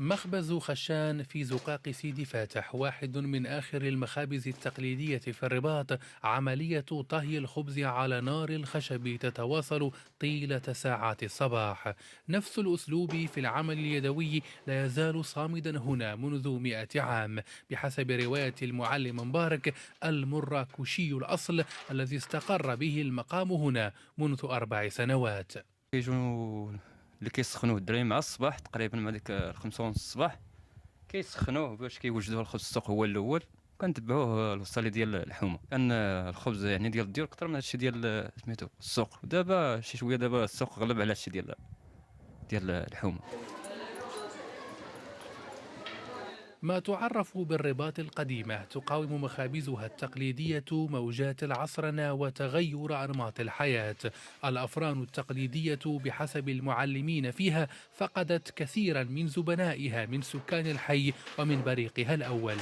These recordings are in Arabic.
مخبز خشان في زقاق سيدي فاتح واحد من آخر المخابز التقليدية في الرباط. عملية طهي الخبز على نار الخشب تتواصل طيلة ساعات الصباح. نفس الأسلوب في العمل اليدوي لا يزال صامدا هنا منذ 100 عام، بحسب رواية المعلم مبارك المراكشي الأصل الذي استقر به المقام هنا منذ 4 سنوات. كيجوا اللي كيسخنوه الدراري مع الصباح تقريبا مع ديك 5:30 الصباح، كيسخنوه باش كيوجدوه الخبز السوق هو الاول. كنتبعوه الوصالي ديال الحومه، كان الخبز يعني ديال الديور اكثر من هادشي ديال سميتو السوق. ودابا شي شويه دابا السوق غلب على هادشي ديال الحومه. ما تعرف بالرباط القديمة تقاوم مخابزها التقليدية موجات العصرنة وتغير أنماط الحياة. الأفران التقليدية بحسب المعلمين فيها فقدت كثيرا من زبنائها من سكان الحي ومن بريقها الأول.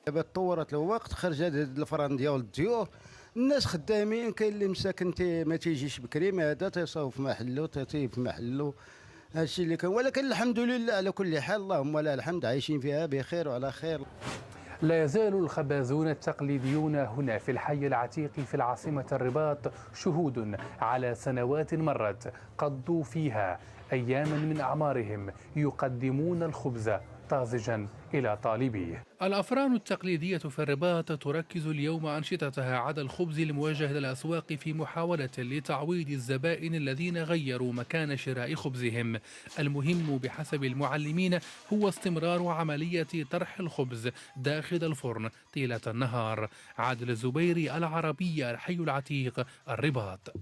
دابا تطورت الوقت، خرج هذا الفران ديال الديور، الناس خدامين، كاين اللي مساكن ما تيجيش بكري، ما هذا تيصاوب في محلو تيطيب في محلو. هادشي اللي كان، ولكن الحمد لله على كل حال، اللهم لله الحمد، عايشين فيها بخير وعلى خير. لا يزال الخبازون التقليديون هنا في الحي العتيق في العاصمة الرباط شهود على سنوات مرت قضوا فيها أياما من أعمارهم يقدمون الخبز طازجا إلى طالبيه. الأفران التقليدية في الرباط تركز اليوم أنشطتها على الخبز الموجه للأسواق في محاولة لتعويض الزبائن الذين غيروا مكان شراء خبزهم. المهم بحسب المعلمين هو استمرار عملية طرح الخبز داخل الفرن طيلة النهار. عادل الزبيري، العربية، الحي العتيق، الرباط.